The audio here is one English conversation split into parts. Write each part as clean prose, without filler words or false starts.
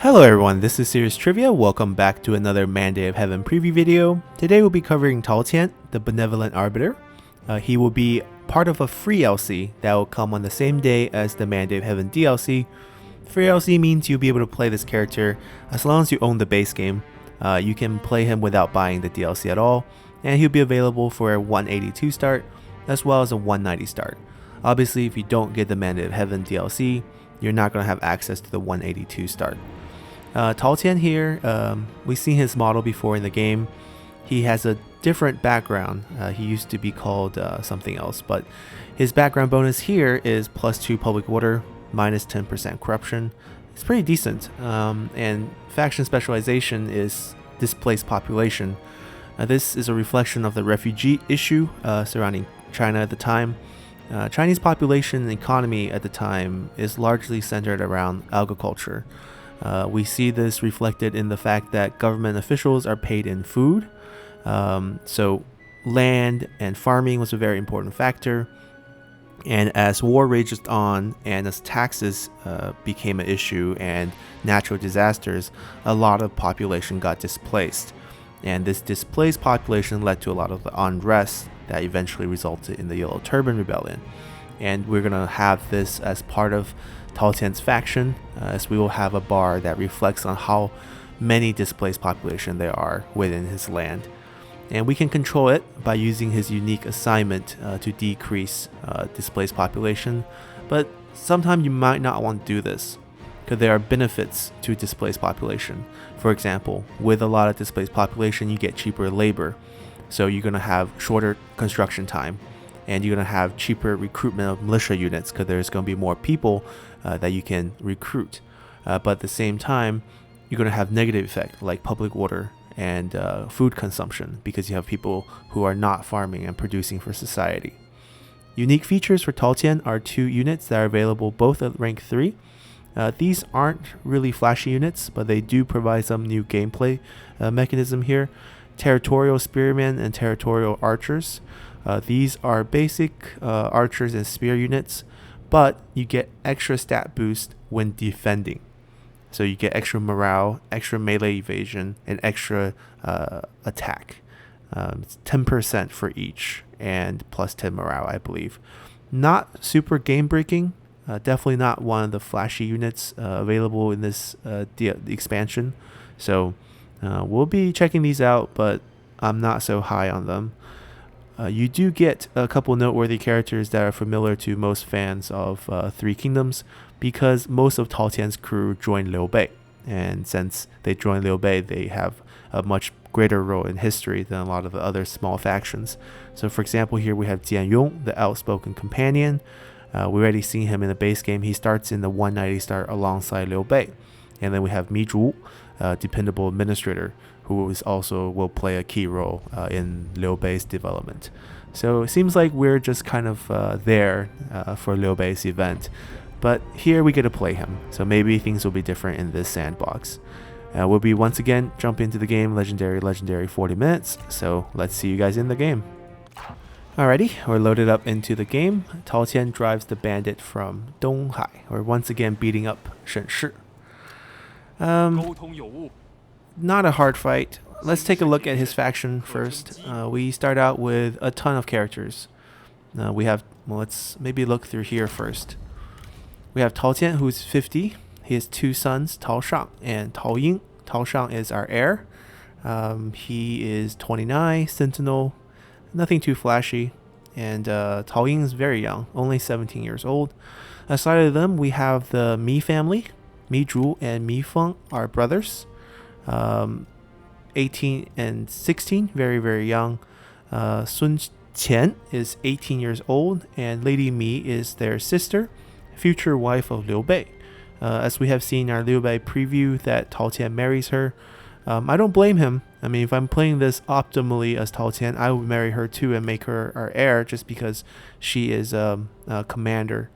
Hello everyone, this is Serious Trivia. Welcome back to another Mandate of Heaven preview video. Today we'll be covering Tao Qian, the Benevolent Arbiter. He will be part of a free LC that will come on the same day as the Mandate of Heaven DLC. Free LC means you'll be able to play this character as long as you own the base game. You can play him without buying the DLC at all, and he'll be available for a 182 start as well as a 190 start. Obviously, if you don't get the Mandate of Heaven DLC, you're not going to have access to the 182 start. Tao Qian here, we've seen his model before in the game. He has a different background. He used to be called something else, but his background bonus here is +2 public order, -10% corruption. It's pretty decent. And faction specialization is displaced population. This is a reflection of the refugee issue surrounding China at the time. Chinese population and economy at the time is largely centered around agriculture. We see this reflected in the fact that government officials are paid in food. So land and farming was a very important factor. And as war raged on and as taxes became an issue and natural disasters, a lot of population got displaced. And this displaced population led to a lot of the unrest that eventually resulted in the Yellow Turban Rebellion. And we're going to have this as part of Tao Qian's faction, as we will have a bar that reflects on how many displaced population there are within his land. And we can control it by using his unique assignment to decrease displaced population. But sometimes you might not want to do this, because there are benefits to displaced population. For example, with a lot of displaced population, you get cheaper labor. So you're going to have shorter construction time, and you're going to have cheaper recruitment of militia units because there's going to be more people that you can recruit. But at the same time, you're going to have negative effect like public order and food consumption because you have people who are not farming and producing for society. Unique features for Tao Qian are 2 units that are available both at rank 3. These aren't really flashy units, but they do provide some new gameplay mechanism here. Territorial Spearmen and Territorial Archers. These are basic archers and spear units, but you get extra stat boost when defending. So you get extra morale, extra melee evasion, and extra attack. It's 10% for each, and +10 morale, I believe. Not super game breaking. Definitely not one of the flashy units available in this the expansion. So we'll be checking these out, but I'm not so high on them. You do get a couple noteworthy characters that are familiar to most fans of Three Kingdoms, because most of Tao Qian's crew joined Liu Bei, and since they joined Liu Bei, they have a much greater role in history than a lot of the other small factions. So for example, here we have Jian Yong, the outspoken companion. We already seen him in the base game. He starts in the 190 start alongside Liu Bei. And then we have Mi Zhu, dependable administrator, who is also will play a key role in Liu Bei's development. So it seems like we're just kind of there for Liu Bei's event. But here we get to play him, so maybe things will be different in this sandbox. We'll be once again jump into the game, legendary 40 minutes, so let's see you guys in the game. Alrighty, we're loaded up into the game. Tao Qian drives the bandit from Donghai. We're once again beating up Shen Shi. Not a hard fight. Let's take a look at his faction first. We start out with a ton of characters. We have, well, let's maybe look through here first. We have Tao Qian, who's 50. He has 2 sons, Tao Shang and Tao Ying. Tao Shang is our heir. He is 29, sentinel, nothing too flashy. And Tao Ying is very young, only 17 years old. Aside of them, we have the Mi family. Mi Zhu and Mi Feng are brothers. 18 and 16, very young. Sun Qian is 18 years old, and Lady Mi is their sister, future wife of Liu Bei. As we have seen in our Liu Bei preview that Tao Qian marries her. I don't blame him. I mean, if I'm playing this optimally as Tao Qian, I would marry her too and make her our heir just because she is a commander.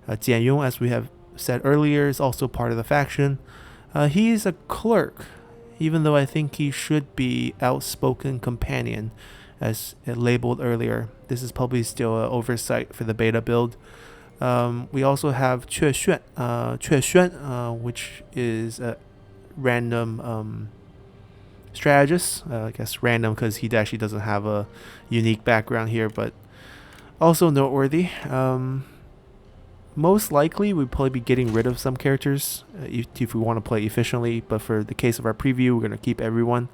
Jian Yong, as we have said earlier, is also part of the faction. He's a clerk, even though I think he should be outspoken companion, as labeled earlier. This is probably still an oversight for the beta build. We also have Que Xuan, which is random strategist. I guess random because he actually doesn't have a unique background here, but also noteworthy. Most likely, we'd probably be getting rid of some characters if we want to play efficiently, but for the case of our preview, we're going to keep everyone.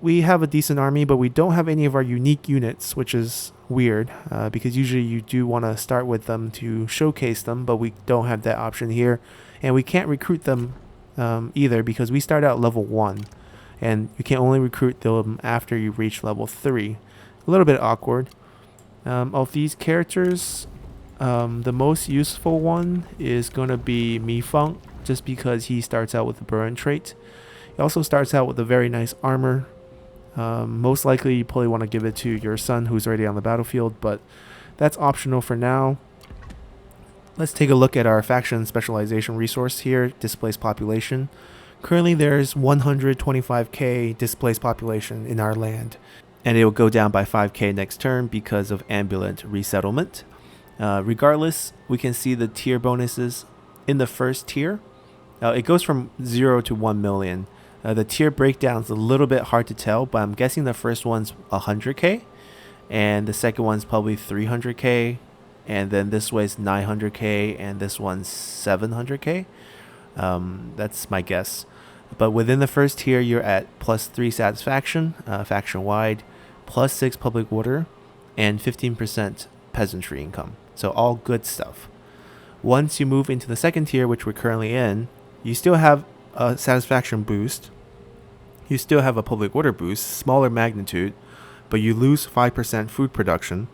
We have a decent army, but we don't have any of our unique units, which is weird, because usually you do want to start with them to showcase them, but we don't have that option here, and we can't recruit them either because we start out level 1, and you can only recruit them after you reach level 3. A little bit awkward. Of these characters, the most useful one is going to be Mi Feng, just because he starts out with the burn trait. He also starts out with a very nice armor. Most likely you probably want to give it to your son who's already on the battlefield, but that's optional for now. Let's take a look at our faction specialization resource here, displaced population. Currently there's 125k displaced population in our land, and it will go down by 5k next turn because of ambulant resettlement. Regardless, we can see the tier bonuses in the first tier. It goes from 0 to 1 million. The tier breakdown is a little bit hard to tell, but I'm guessing the first one's 100k, and the second one's probably 300k, and then this way's 900k, and this one's 700k. That's my guess. But within the first tier, you're at +3 satisfaction, faction-wide, +6 public order, and 15% peasantry income. So all good stuff. Once you move into the second tier, which we're currently in, you still have a satisfaction boost. You still have a public order boost, smaller magnitude, but you lose 5% food production.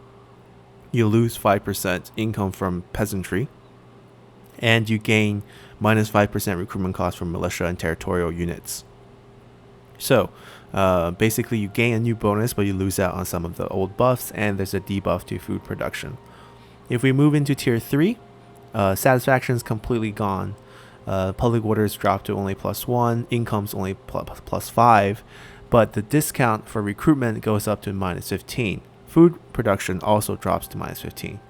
You lose 5% income from peasantry, and you gain -5% recruitment cost from militia and territorial units. So basically you gain a new bonus, but you lose out on some of the old buffs, and there's a debuff to food production. If we move into tier 3, satisfaction is completely gone. Public orders drop to only +1, income's only +5, but the discount for recruitment goes up to -15. Food production also drops to -15.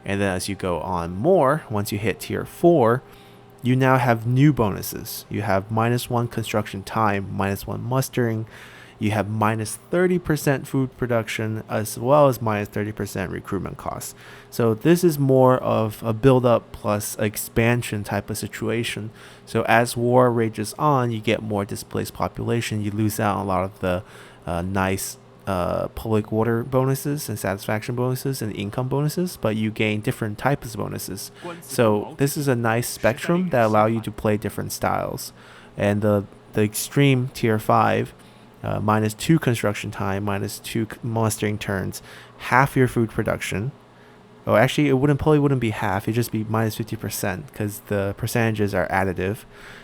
And then as you go on more, once you hit tier 4, you now have new bonuses. You have -1 construction time, -1 mustering. You have -30% food production, as well as -30% recruitment costs. So this is more of a build-up plus expansion type of situation. So as war rages on, you get more displaced population. You lose out on a lot of the nice public order bonuses and satisfaction bonuses and income bonuses, but you gain different types of bonuses. So this is a nice spectrum that allow you to play different styles. And the extreme tier 5, -2 construction time, -2 mustering turns, half your food production. Oh, actually, it probably wouldn't be half. It'd just be -50% because the percentages are additive,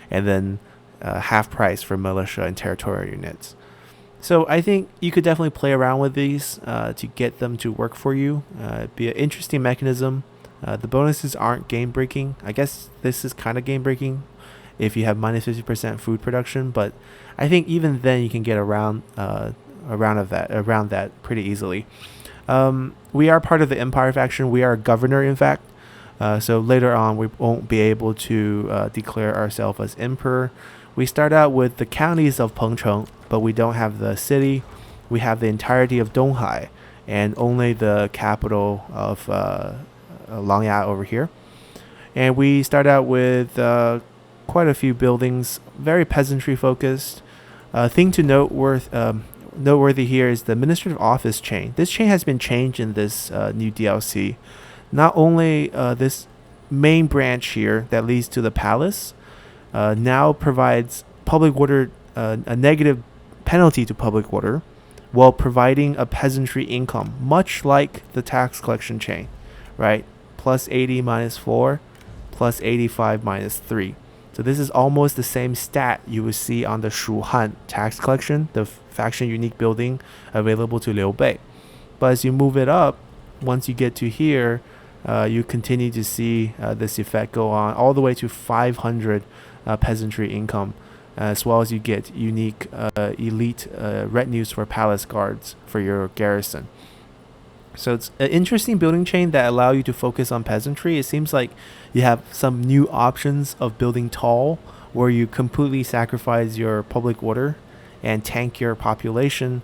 and then half price for militia and territorial units. So I think you could definitely play around with these to get them to work for you. It'd be an interesting mechanism. The bonuses aren't game breaking. I guess this is kind of game breaking if you have -50% food production, but I think even then you can get around that pretty easily. We are part of the Empire faction. We are a governor, in fact. So later on, we won't be able to declare ourselves as emperor. We start out with the counties of Pengcheng, but we don't have the city. We have the entirety of Donghai and only the capital of Langya over here. And we start out with quite a few buildings, very peasantry focused. Thing to noteworthy here is the administrative office chain. This chain has been changed in this new DLC. Not only this main branch here that leads to the palace now provides public order, a negative penalty to public order, while providing a peasantry income, much like the tax collection chain, right? +80 -4, +85 -3. So this is almost the same stat you would see on the Shuhan tax collection, the faction unique building available to Liu Bei. But as you move it up, once you get to here, you continue to see this effect go on all the way to 500 peasantry income, as well as you get unique elite retinues for palace guards for your garrison. So it's an interesting building chain that allow you to focus on peasantry. It seems like you have some new options of building tall where you completely sacrifice your public order and tank your population,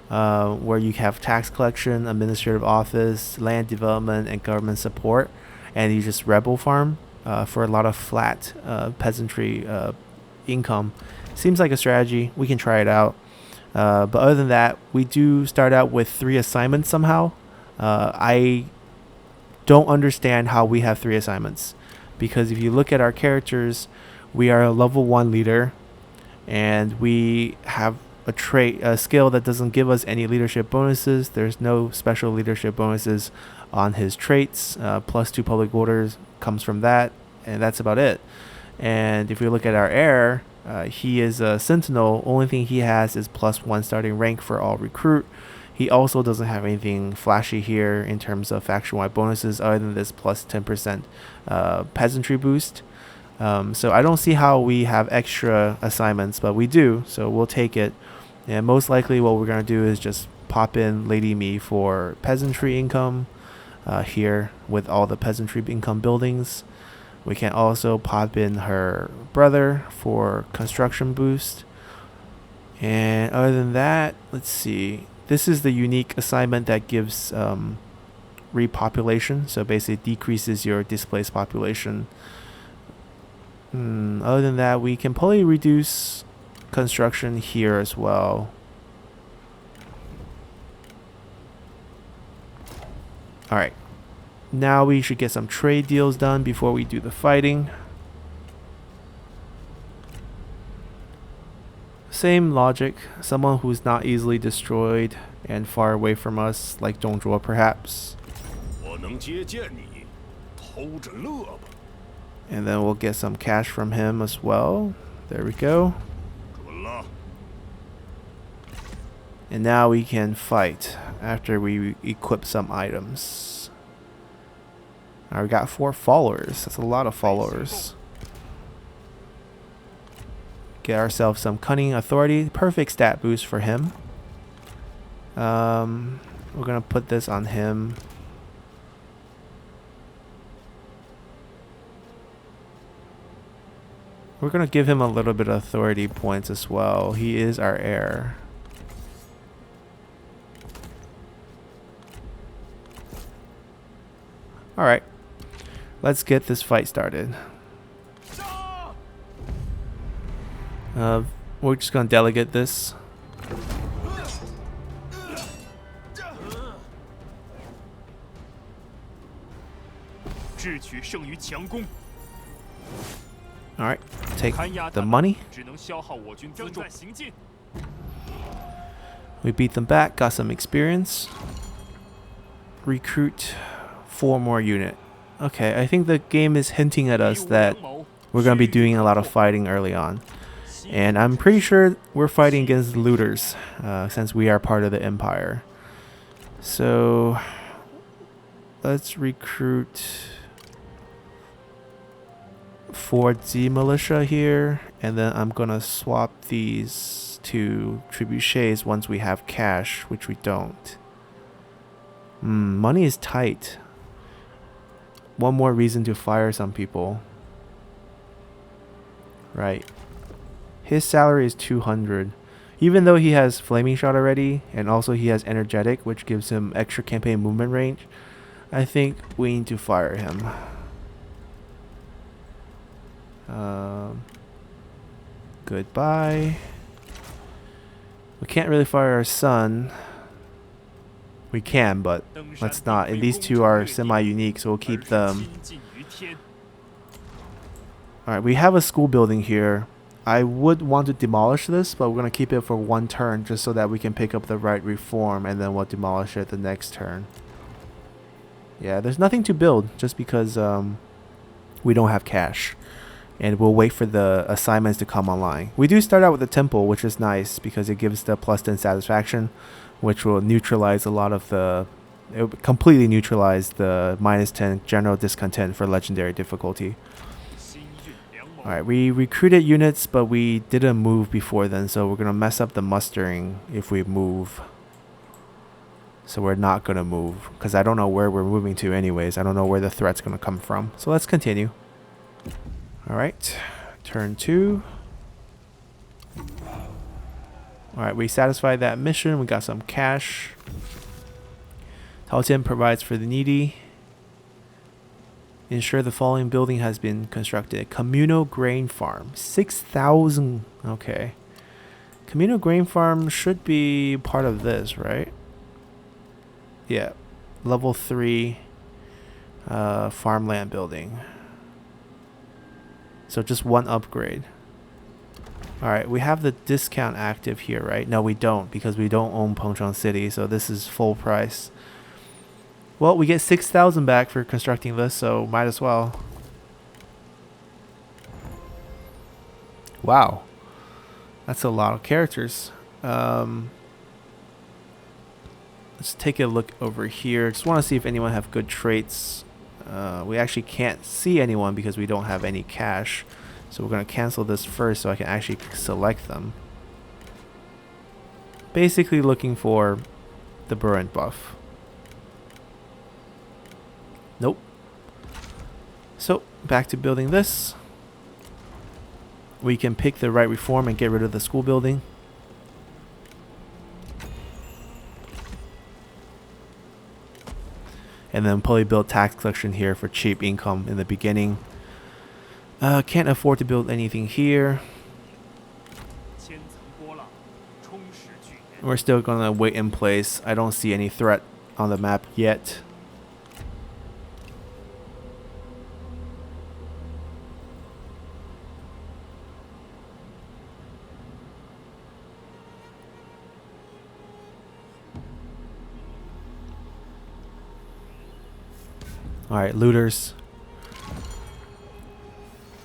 where you have tax collection, administrative office, land development, and government support, and you just rebel farm for a lot of flat peasantry income. Seems like a strategy. We can try it out. But other than that, we do start out with 3 assignments somehow. I don't understand how we have 3 assignments, because if you look at our characters, we are a level 1 leader, and we have a skill that doesn't give us any leadership bonuses. There's no special leadership bonuses on his traits. +2 public orders comes from that, and that's about it. And if we look at our heir, he is a sentinel. Only thing he has is +1 starting rank for all recruit. He also doesn't have anything flashy here in terms of faction-wide bonuses other than this +10% peasantry boost. So I don't see how we have extra assignments, but we do, so we'll take it. And most likely what we're going to do is just pop in Lady Me for peasantry income here with all the peasantry income buildings. We can also pop in her brother for construction boost. And other than that, let's see. This is the unique assignment that gives repopulation. So basically decreases your displaced population. Other than that, we can probably reduce construction here as well. Alright. Now we should get some trade deals done before we do the fighting. Same logic. Someone who's not easily destroyed and far away from us, like Dongzhuo perhaps. And then we'll get some cash from him as well. There we go. And now we can fight after we equip some items. We got 4 followers. That's a lot of followers. Get ourselves some cunning authority. Perfect stat boost for him. We're gonna put this on him. We're gonna give him a little bit of authority points as well. He is our heir. Alright. Let's get this fight started. We're just gonna delegate this. Alright, take the money. We beat them back, got some experience. Recruit 4 more unit. Okay, I think the game is hinting at us that we're going to be doing a lot of fighting early on. And I'm pretty sure we're fighting against looters, since we are part of the empire. So, let's recruit 4 Z militia here. And then I'm going to swap these to trebuchets once we have cash, which we don't. Money is tight. One more reason to fire some people. Right. His salary is 200. Even though he has flaming shot already, and also he has energetic, which gives him extra campaign movement range, I think we need to fire him. Goodbye. We can't really fire our son. We can, but let's not. And these 2 are semi-unique, so we'll keep them. Alright, we have a school building here. I would want to demolish this, but we're going to keep it for 1 turn just so that we can pick up the right reform, and then we'll demolish it the next turn. Yeah, there's nothing to build just because we don't have cash. And we'll wait for the assignments to come online. We do start out with the temple, which is nice because it gives the +10 satisfaction, which will neutralize a lot of the... It will completely neutralize the -10 general discontent for legendary difficulty. Alright, we recruited units, but we didn't move before then, so we're going to mess up the mustering if we move. So we're not going to move, because I don't know where we're moving to anyways. I don't know where the threat's going to come from. So let's continue. Alright, Turn 2. Alright, we satisfied that mission. We got some cash. Tao Qian provides for the needy. Ensure the following building has been constructed. Communal grain farm. 6,000. Okay. Communal grain farm should be part of this, right? Yeah. Level 3 farmland building. So just one upgrade. Alright, we have the discount active here, right? No, we don't, because we don't own Pengcheng City, so this is full price. Well, we get 6,000 back for constructing this, so might as well. Wow. That's a lot of characters. Let's take a look over here. Just want to see if anyone have good traits. We actually can't see anyone because we don't have any cash. So we're going to cancel this first so I can actually select them. Basically looking for the Burrent buff. Nope. So back to building this. We can pick the right reform and get rid of the school building. And then probably build tax collection here for cheap income in the beginning. Can't afford to build anything here. We're still gonna wait in place. I don't see any threat on the map yet. Alright, looters.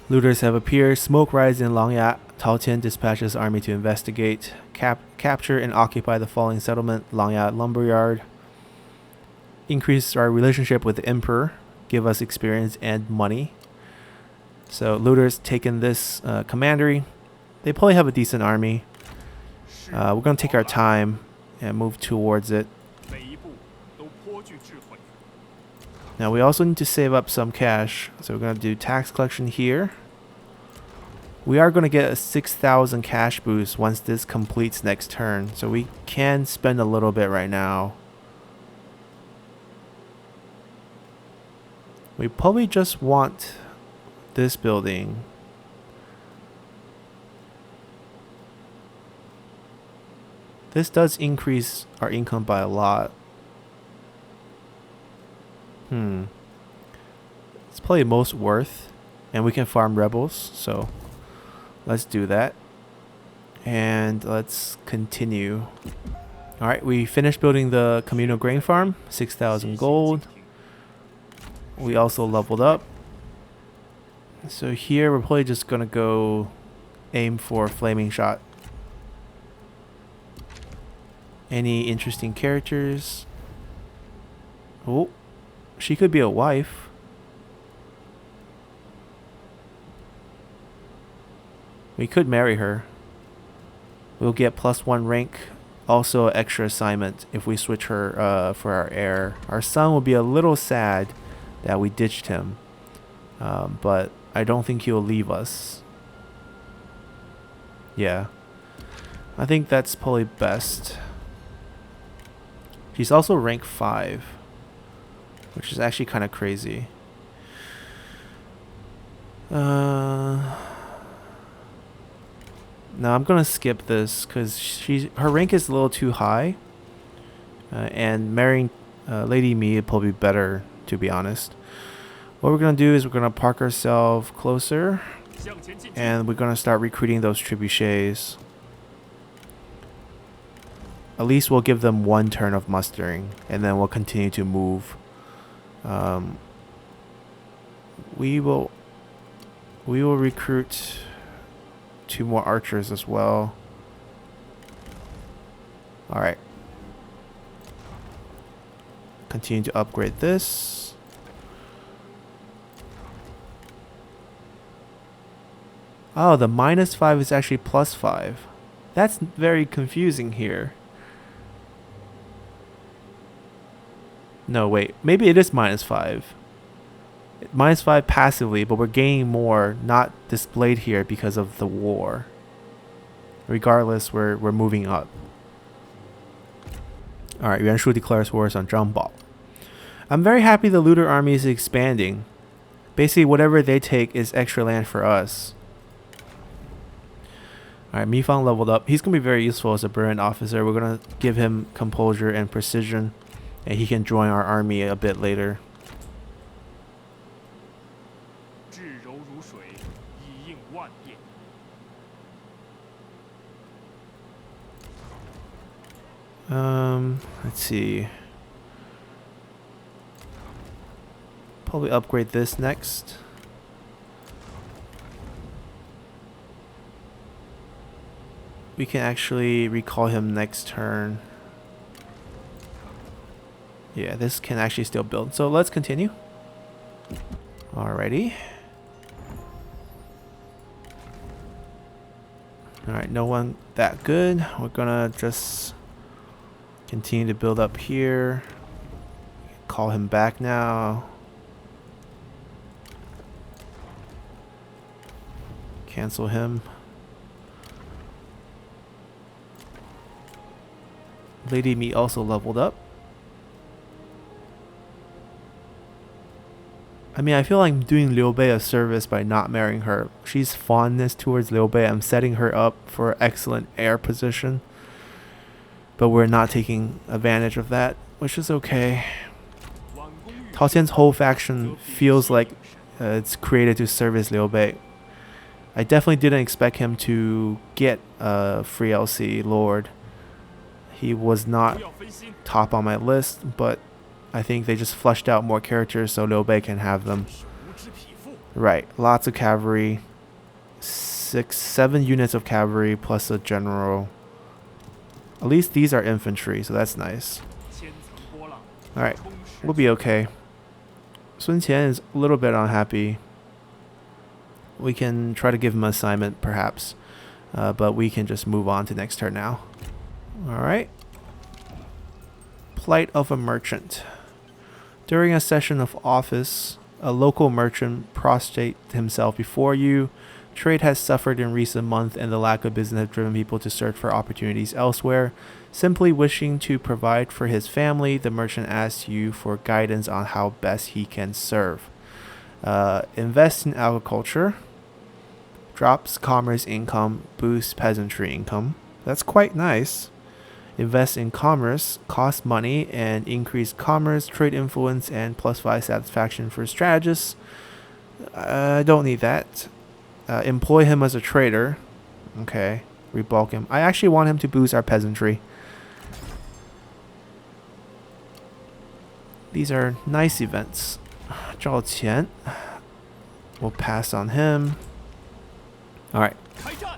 Looters have appeared. Smoke rises in Langya. Tao Qian dispatches army to investigate. Capture and occupy the falling settlement, Langya Lumberyard. Increase our relationship with the Emperor. Give us experience and money. So looters taking this commandery. They probably have a decent army. We're going to take our time and move towards it. Now we also need to save up some cash, so we're going to do tax collection here. We are going to get a 6,000 cash boost once this completes next turn, so we can spend a little bit right now. We probably just want this building. This does increase our income by a lot. It's probably most worth, and we can farm rebels, so let's do that. And let's continue. Alright, we finished building the communal grain farm. 6,000 gold. We also leveled up. So here we're probably just gonna go aim for flaming shot. Any interesting characters? Oh, she could be a wife. We could marry her. We'll get +1 rank. Also an extra assignment if we switch her for our heir. Our son will be a little sad that we ditched him. But I don't think he'll leave us. Yeah. I think that's probably best. She's also rank 5. Which is actually kind of crazy. No, I'm gonna skip this because her rank is a little too high, and marrying Lady Mi would probably be better, to be honest. What we're gonna do is we're gonna park ourselves closer, and we're gonna start recruiting those trebuchets. At least we'll give them 1 turn of mustering, and then we'll continue to move. We will recruit 2 more archers as well. Alright. Continue to upgrade this. Oh, the -5 is actually +5. That's very confusing here. No, wait. Maybe it is -5. -5 passively, but we're gaining more not displayed here because of the war. Regardless, we're moving up. Alright, Yuan Shu declares wars on Zhangbao. I'm very happy the looter army is expanding. Basically, whatever they take is extra land for us. Alright, Mi Fang leveled up. He's going to be very useful as a brilliant officer. We're going to give him composure and precision, and he can join our army a bit later. Let's see. Probably upgrade this next. We can actually recall him next turn. Yeah, this can actually still build. So let's continue. Alrighty. Alright, no one that good. We're gonna just continue to build up here. Call him back now. Cancel him. Lady Mi also leveled up. I mean, I feel like I'm doing Liu Bei a service by not marrying her. She's fondness towards Liu Bei. I'm setting her up for excellent heir position. But we're not taking advantage of that, which is okay. Tao Qian's whole faction feels like it's created to service Liu Bei. I definitely didn't expect him to get a free LC Lord. He was not top on my list, but I think they just flushed out more characters so Liu Bei can have them. Right, lots of cavalry. 7 units of cavalry plus a general. At least these are infantry, so that's nice. Alright, we'll be okay. Sun Qian is a little bit unhappy. We can try to give him an assignment, perhaps. But we can just move on to next turn now. Alright. Plight of a merchant. During a session of office, a local merchant prostrates himself before you. Trade has suffered in recent months and the lack of business have driven people to search for opportunities elsewhere. Simply wishing to provide for his family, the merchant asks you for guidance on how best he can serve. Invest in agriculture. Drops commerce income, boosts peasantry income. That's quite nice. Invest in commerce, cost money, and increase commerce, trade influence, and +5 satisfaction for strategists. I don't need that. Employ him as a trader. Okay. Rebulk him. I actually want him to boost our peasantry. These are nice events. Tao Qian. We'll pass on him. Alright.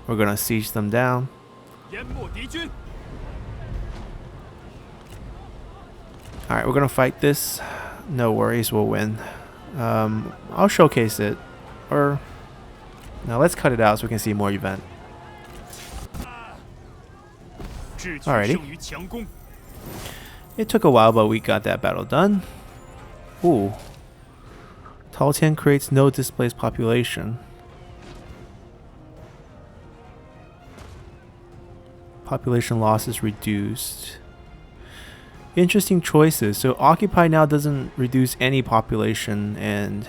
We're gonna siege them down. Alright, we're gonna fight this. No worries, we'll win. I'll showcase it. Or... now let's cut it out so we can see more event. Alrighty. It took a while, but we got that battle done. Ooh. Tao Qian creates no displaced population. Population loss is reduced. Interesting choices. So Occupy now doesn't reduce any population, and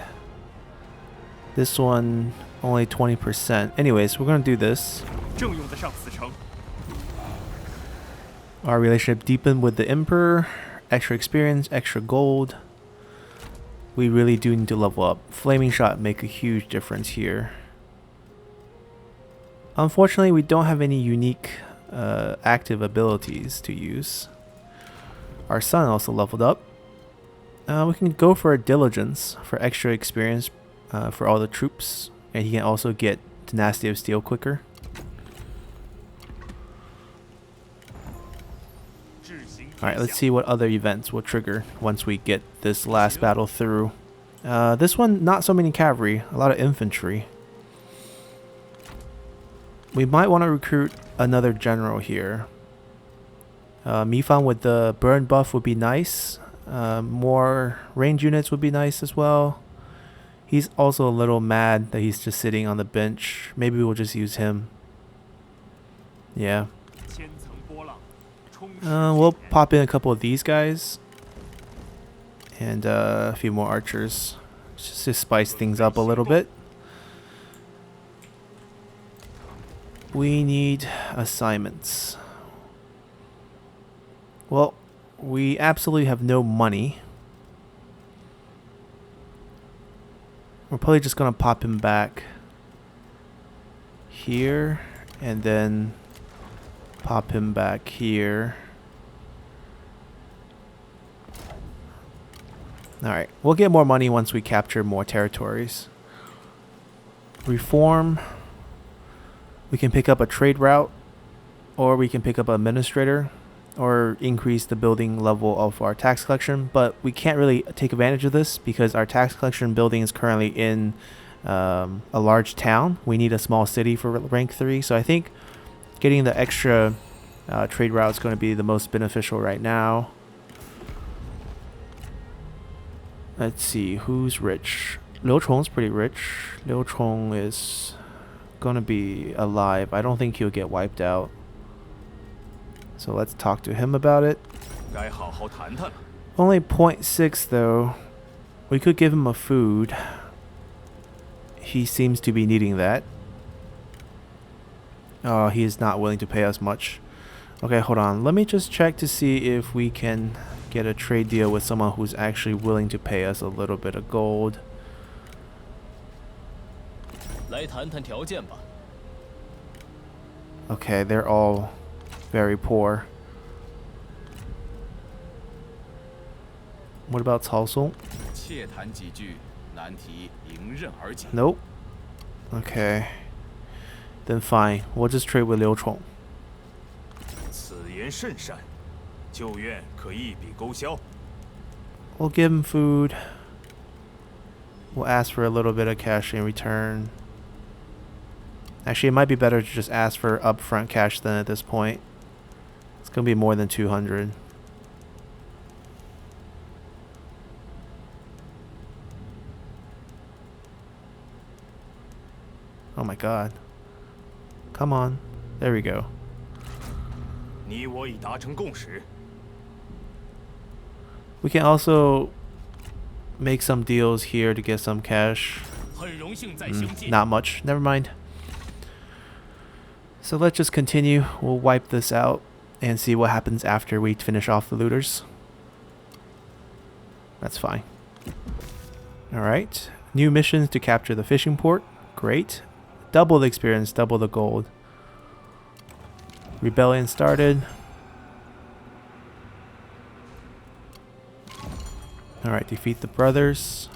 this one only 20%. Anyways, we're gonna do this. Our relationship deepened with the Emperor. Extra experience, extra gold. We really do need to level up. Flaming Shot make a huge difference here. Unfortunately, we don't have any unique active abilities to use. Our son also leveled up. We can go for a Diligence for extra experience for all the troops. And he can also get Dynasty of Steel quicker. Alright, let's see what other events will trigger once we get this last battle through. This one, not so many cavalry, a lot of infantry. We might want to recruit another general here. Mi Fang with the burn buff would be nice. More range units would be nice as well. He's also a little mad that he's just sitting on the bench. Maybe we'll just use him. Yeah. We'll pop in a couple of these guys. And a few more archers. Just to spice things up a little bit. We need assignments. Well, we absolutely have no money. We're probably just gonna pop him back here and then pop him back here. Alright, we'll get more money once we capture more territories. Reform. We can pick up a trade route, or we can pick up an administrator, or increase the building level of our tax collection, but we can't really take advantage of this because our tax collection building is currently in a large town. We need a small city for rank 3, so I think getting the extra trade route is going to be the most beneficial right now. Let's see, who's rich? Liu Chong's pretty rich. Liu Chong is going to be alive. I don't think he'll get wiped out. So let's talk to him about it. Only 0.6 though. We could give him a food. He seems to be needing that. Oh, he is not willing to pay us much. Okay, hold on. Let me just check to see if we can get a trade deal with someone who's actually willing to pay us a little bit of gold. Okay, they're all very poor. What about Cao Song? Nope. Okay. Then fine. We'll just trade with Liu Chong. We'll give him food. We'll ask for a little bit of cash in return. Actually, it might be better to just ask for upfront cash then at this point. It's going to be more than 200. Oh my god. Come on. There we go. We can also make some deals here to get some cash. Not much. Never mind. So let's just continue. We'll wipe this out and see what happens after we finish off the looters. That's fine. Alright. New missions to capture the fishing port. Great. Double the experience, double the gold. Rebellion started. Alright, defeat the brothers.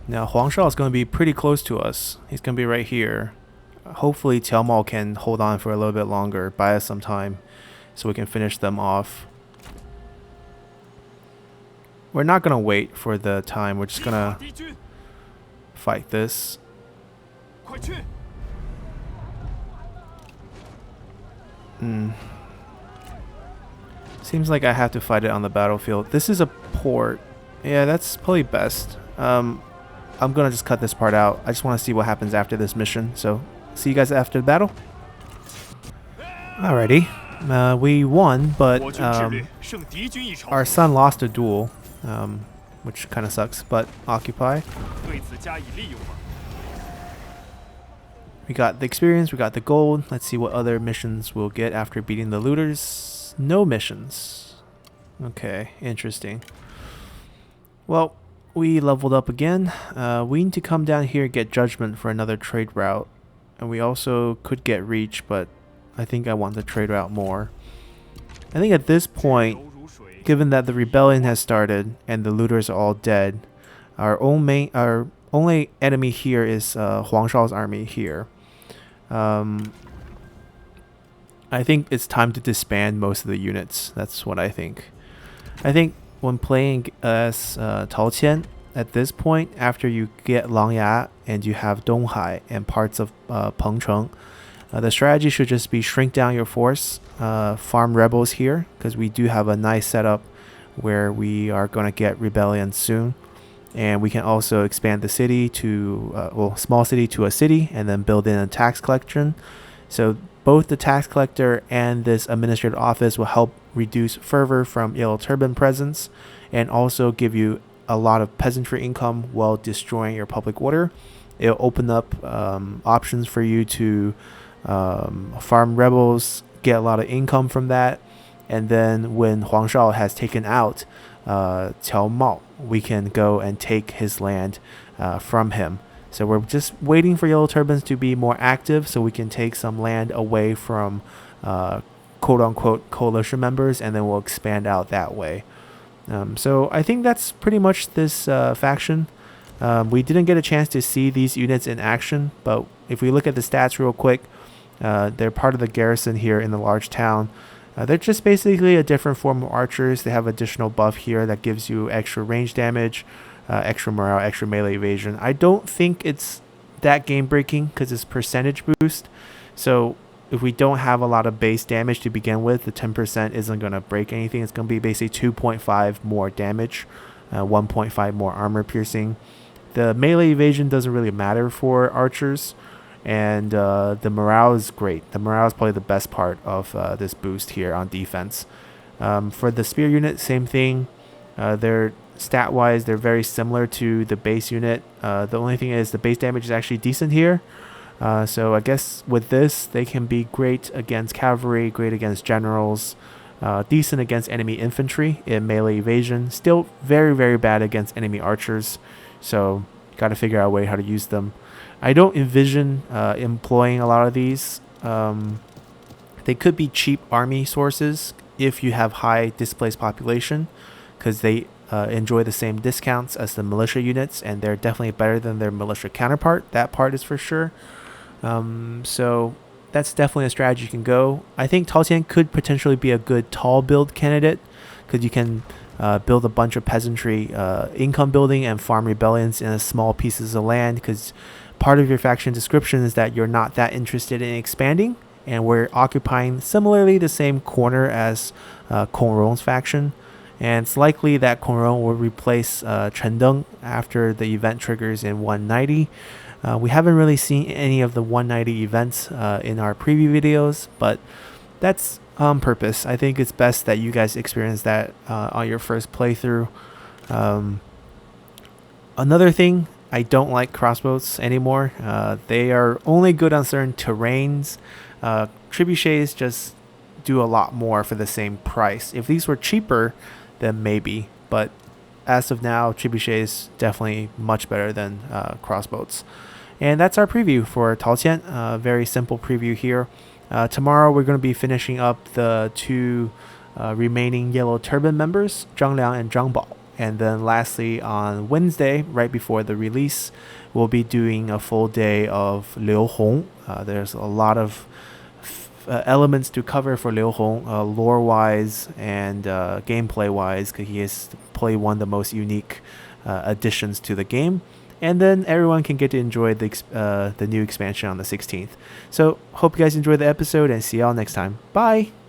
Now Huangshao is going to be pretty close to us. He's going to be right here. Hopefully Tiaomao can hold on for a little bit longer, buy us some time, so we can finish them off. We're not going to wait for the time, we're just going to fight this. Seems like I have to fight it on the battlefield. This is a port. Yeah, that's probably best. I'm gonna just cut this part out. I just want to see what happens after this mission. So, see you guys after the battle. Alrighty. We won, but our son lost a duel, which kind of sucks, but occupy. We got the experience, we got the gold. Let's see what other missions we'll get after beating the looters. No missions. Okay, interesting. Well, we leveled up again. We need to come down here and get judgment for another trade route. And we also could get reach, but I think I want the trade route more. I think at this point, given that the rebellion has started and the looters are all dead, our only enemy here is Huangshao's army here. I think it's time to disband most of the units. That's what I think. I think when playing as Tao Qian, at this point, after you get Langya and you have Donghai and parts of Pengcheng, the strategy should just be shrink down your force, farm rebels here, because we do have a nice setup where we are going to get rebellion soon. And we can also expand the city to, small city to a city, and then build in a tax collection. So both the tax collector and this administrative office will help reduce fervor from Yellow Turban presence, and also give you a lot of peasantry income while destroying your public order. It'll open up options for you to farm rebels, get a lot of income from that. And then when Huang Shao has taken out Qiao Mao, we can go and take his land from him. So we're just waiting for Yellow Turbans to be more active so we can take some land away from quote-unquote coalition members, and then we'll expand out that way. So I think that's pretty much this faction. We didn't get a chance to see these units in action, but if we look at the stats real quick, they're part of the garrison here in the large town. They're just basically a different form of archers. They have additional buff here that gives you extra range damage, extra morale, extra melee evasion. I don't think it's that game breaking because it's percentage boost. So if we don't have a lot of base damage to begin with, the 10% isn't going to break anything. It's going to be basically 2.5 more damage, 1.5 more armor piercing. The melee evasion doesn't really matter for archers. And the morale is great. The morale is probably the best part of this boost here on defense. For the spear unit, same thing. They're stat-wise, they're very similar to the base unit. The only thing is the base damage is actually decent here. So I guess with this, they can be great against cavalry, great against generals, decent against enemy infantry in melee evasion. Still very, very bad against enemy archers. So got to figure out a way how to use them. I don't envision employing a lot of these. They could be cheap army sources if you have high displaced population, because they enjoy the same discounts as the militia units, and they're definitely better than their militia counterpart. That part is for sure. So that's definitely a strategy you can go. I think Tao Qian could potentially be a good tall build candidate, because you can build a bunch of peasantry income building and farm rebellions in small pieces of land, because part of your faction description is that you're not that interested in expanding, and we're occupying similarly the same corner as Kong Rong's faction, and it's likely that Kong Rong will replace Chen Deng after the event triggers in 190. We haven't really seen any of the 190 events in our preview videos, but that's on purpose. I think it's best that you guys experience that on your first playthrough. Another thing, I don't like crossbows anymore. They are only good on certain terrains. Trebuchets just do a lot more for the same price. If these were cheaper, then maybe. But as of now, trebuchet is definitely much better than crossbows. And that's our preview for Tao Qian. Very simple preview here. Tomorrow we're going to be finishing up the two remaining Yellow Turban members, Zhang Liang and Zhang Bao. And then lastly, on Wednesday, right before the release, we'll be doing a full day of Liu Hong. There's a lot of elements to cover for Liu Hong, lore-wise and gameplay-wise, because he is probably one of the most unique additions to the game. And then everyone can get to enjoy the new expansion on the 16th. So hope you guys enjoyed the episode, and see y'all next time. Bye!